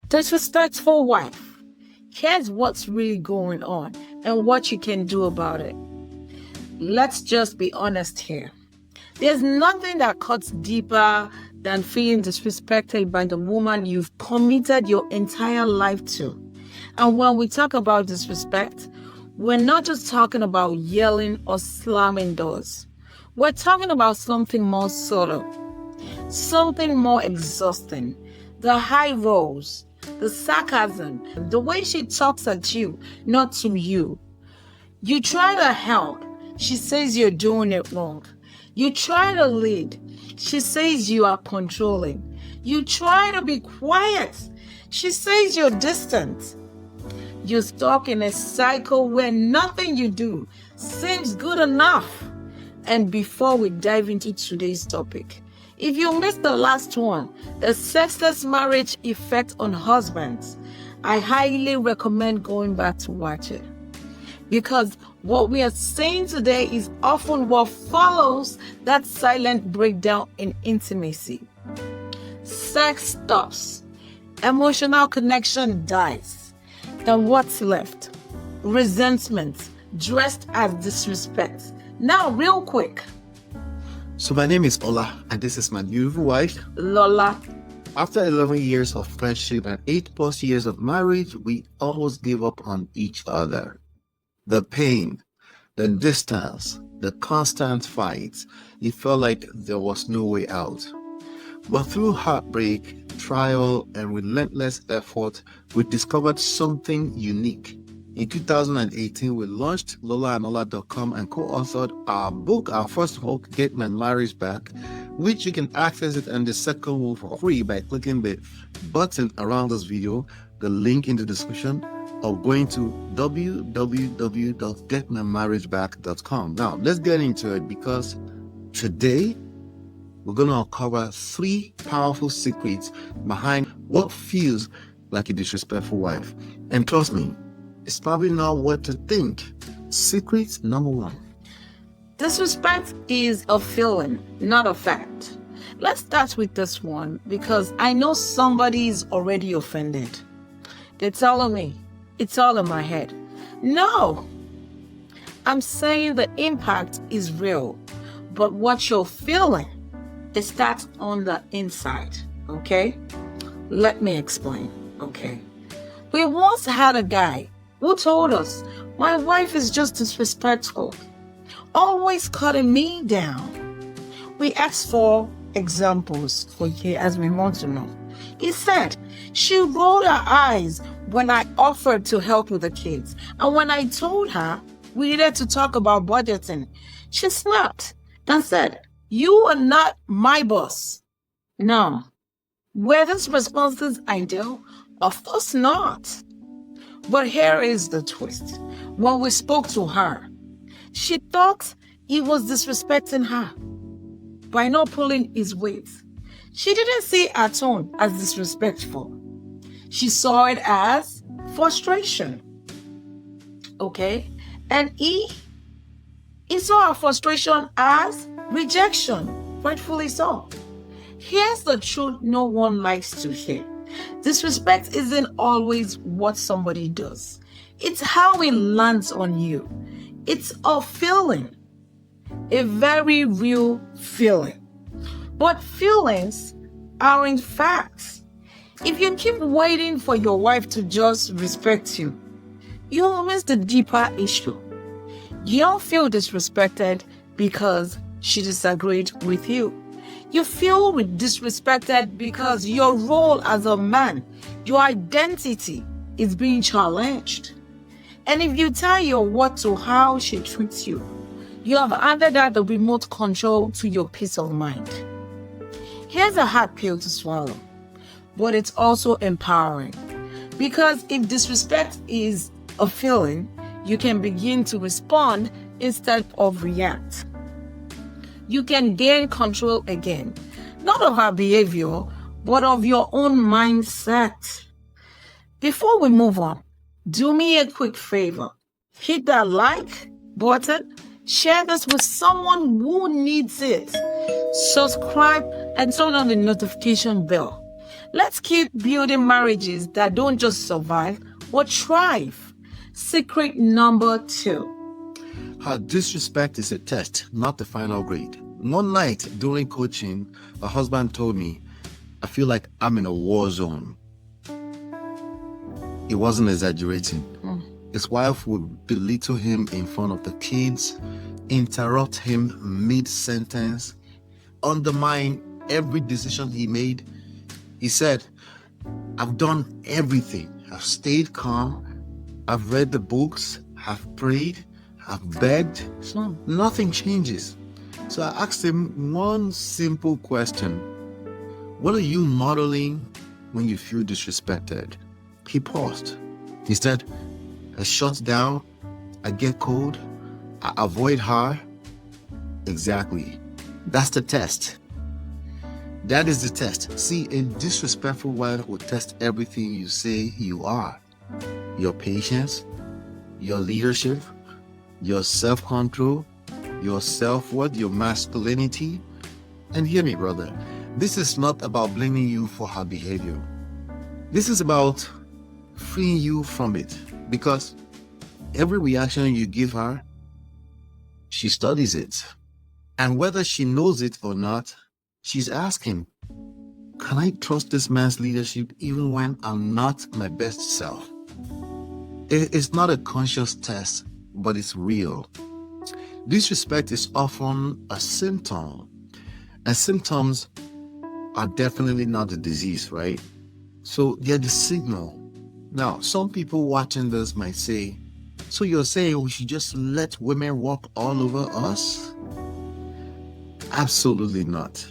Disrespectful wife. Here's what's really going on and what you can do about it. Let's just be honest here. There's nothing that cuts deeper than feeling disrespected by the woman you've committed your entire life to. And when we talk about disrespect, we're not just talking about yelling or slamming doors. We're talking about something more subtle, something more exhausting. The high rolls, the sarcasm, the way she talks at you, not to you. You try to help, she says you're doing it wrong. You try to lead, she says you are controlling. You try to be quiet, she says you're distant. You're stuck in a cycle where nothing you do seems good enough. And before we dive into today's topic, if you missed the last one, the sexless marriage effect on husbands, I highly recommend going back to watch it. Because what we are saying today is often what follows that silent breakdown in intimacy. Sex stops, emotional connection dies. Then what's left? Resentment, dressed as disrespect. Now, real quick. So my name is Ola, and this is my beautiful wife, Lola. After 11 years of friendship and 8+ years of marriage, we almost gave up on each other. The pain, the distance, the constant fights, it felt like there was no way out. But through heartbreak, trial, and relentless effort, we discovered something unique. In 2018, we launched LolaandOla.com and co-authored our book, our first book, Get My Marriage Back, which you can access it and the second one for free by clicking the button around this video, the link in the description, or going to www.getmymarriageback.com. Now, let's get into it because today we're going to uncover 3 powerful secrets behind what feels like a disrespectful wife. And trust me, it's probably not what to think. Secret number 1. Disrespect is a feeling, not a fact. Let's start with this one because I know somebody is already offended. They're telling me it's all in my head. No, I'm saying the impact is real, but what you're feeling, it starts on the inside, okay? Let me explain, okay? We once had a guy who told us, my wife is just disrespectful, always cutting me down. We asked for examples for you as we want to know. He said, she rolled her eyes when I offered to help with the kids. And when I told her we needed to talk about budgeting, she snapped and said, you are not my boss. No. Were these responses ideal? Of course not. But here is the twist. When we spoke to her, she thought he was disrespecting her by not pulling his weight. She didn't see her tone as disrespectful. She saw it as frustration. Okay? And he saw her frustration as rejection, rightfully so. Here's the truth no one likes to hear. Disrespect isn't always what somebody does. It's how it lands on you. It's a feeling, a very real feeling. But feelings aren't facts. If you keep waiting for your wife to just respect you, you'll miss the deeper issue. You don't feel disrespected because she disagreed with you. You feel disrespected because your role as a man, your identity is being challenged. And if you tell your what to how she treats you, you have handed her the remote control to your peace of mind. Here's a hard pill to swallow, but it's also empowering. Because if disrespect is a feeling, you can begin to respond instead of react. You can gain control again, not of her behavior, but of your own mindset. Before we move on, do me a quick favor. Hit that like button, share this with someone who needs it. Subscribe and turn on the notification bell. Let's keep building marriages that don't just survive, but thrive. Secret number 2. Disrespect is a test, not the final grade. One night during coaching, a husband told me, I feel like I'm in a war zone. He wasn't exaggerating. His wife would belittle him in front of the kids, interrupt him mid-sentence, undermine every decision he made. He said, I've done everything. I've stayed calm. I've read the books. I've prayed. I've begged. Nothing changes. So I asked him one simple question. What are you modeling when you feel disrespected? He paused. He said, I shut down. I get cold. I avoid her. Exactly. That's the test. That is the test. See, a disrespectful wife will test everything you say you are. Your patience, your leadership, your self-control, your self-worth, your masculinity. And hear me, brother. This is not about blaming you for her behavior. This is about freeing you from it. Because every reaction you give her, she studies it. And whether she knows it or not, she's asking, can I trust this man's leadership even when I'm not my best self? It's not a conscious test, but it's real. Disrespect is often a symptom, and symptoms are definitely not a disease, right? So they're the signal. Now, some people watching this might say, so you're saying we should just let women walk all over us? Absolutely not.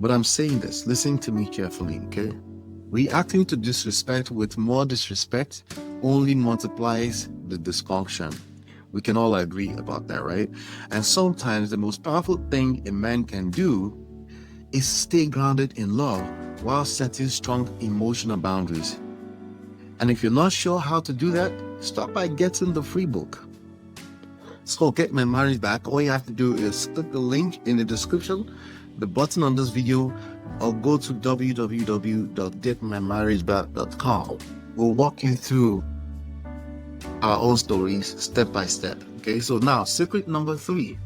But I'm saying this, listen to me carefully, okay? Reacting to disrespect with more disrespect only multiplies the dysfunction. We can all agree about that, right? And sometimes the most powerful thing a man can do is stay grounded in love while setting strong emotional boundaries. And if you're not sure how to do that, start by getting the free book. So Get My Marriage Back. All you have to do is click the link in the description, the button on this video, or go to www.getmymarriageback.com. We'll walk you through our own stories step by step. Okay, so now secret number 3.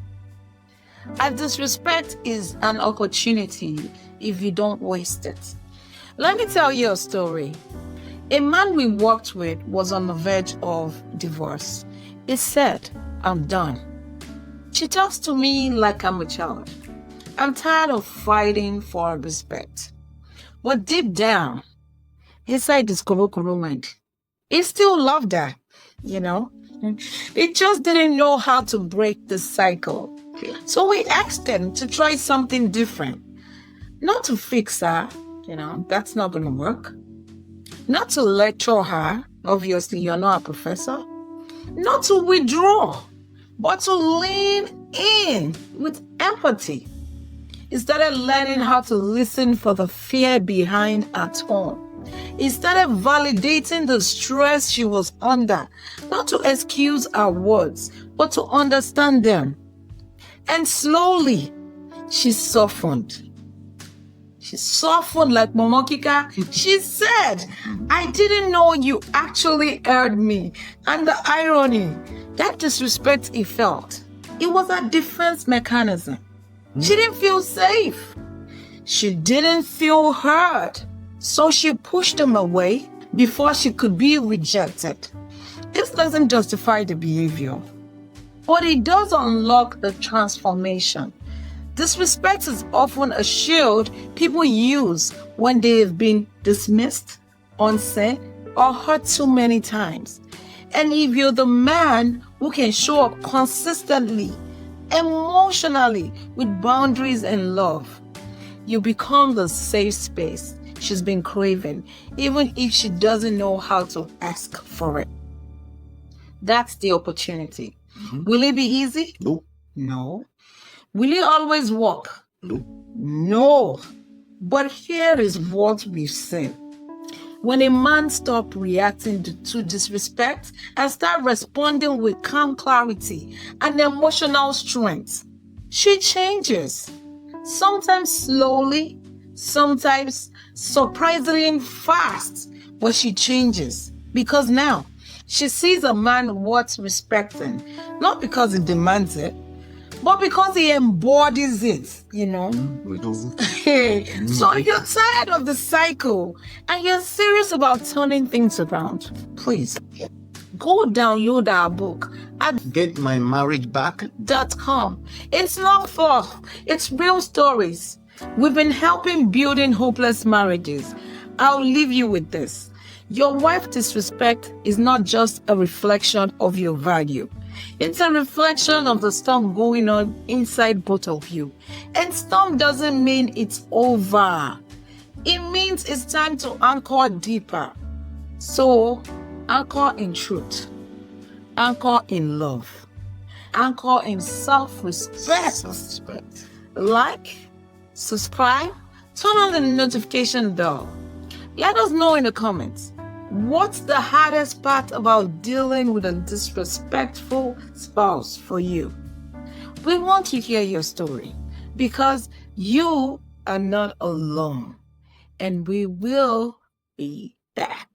Disrespect is an opportunity if you don't waste it. Let me tell you a story. A man we worked with was on the verge of divorce. He said, I'm done. She talks to me like I'm a child. I'm tired of fighting for respect. But deep down, inside this Korokoro mind, he still loved her, you know. He just didn't know how to break the cycle. So we asked him to try something different. Not to fix her, that's not going to work. Not to lecture her, obviously you're not a professor. Not to withdraw, but to lean in with empathy. He started learning how to listen for the fear behind her tone. He started validating the stress she was under, not to excuse her words, but to understand them. And slowly, she softened. She softened like Momokika. She said, I didn't know you actually heard me. And the irony, that disrespect he felt, it was a defense mechanism. She didn't feel safe. She didn't feel heard. So she pushed him away before she could be rejected. This doesn't justify the behavior, but it does unlock the transformation. Disrespect is often a shield people use when they've been dismissed, unseen, or hurt too many times. And if you're the man who can show up consistently, emotionally, with boundaries and love, you become the safe space she's been craving, even if she doesn't know how to ask for it. That's the opportunity. Will it be easy? No. Will it always work? No. But here is what we've seen. When a man stops reacting to disrespect and starts responding with calm clarity and emotional strength, she changes. Sometimes slowly, sometimes surprisingly fast, but she changes because now she sees a man worth respecting, not because he demands it, but because he embodies it, you know. So you're tired of the cycle and you're serious about turning things around. Please go download our book at Get my marriage back. .com. It's not fluff, it's real stories. We've been helping building hopeless marriages. I'll leave you with this. Your wife disrespect is not just a reflection of your value. It's a reflection of the storm going on inside both of you. And storm doesn't mean it's over. It means it's time to anchor deeper. So, anchor in truth. Anchor in love. Anchor in self-respect. Self-respect. Like, subscribe, turn on the notification bell. Let us know in the comments. What's the hardest part about dealing with a disrespectful spouse for you? We want to hear your story because you are not alone. And we will be back.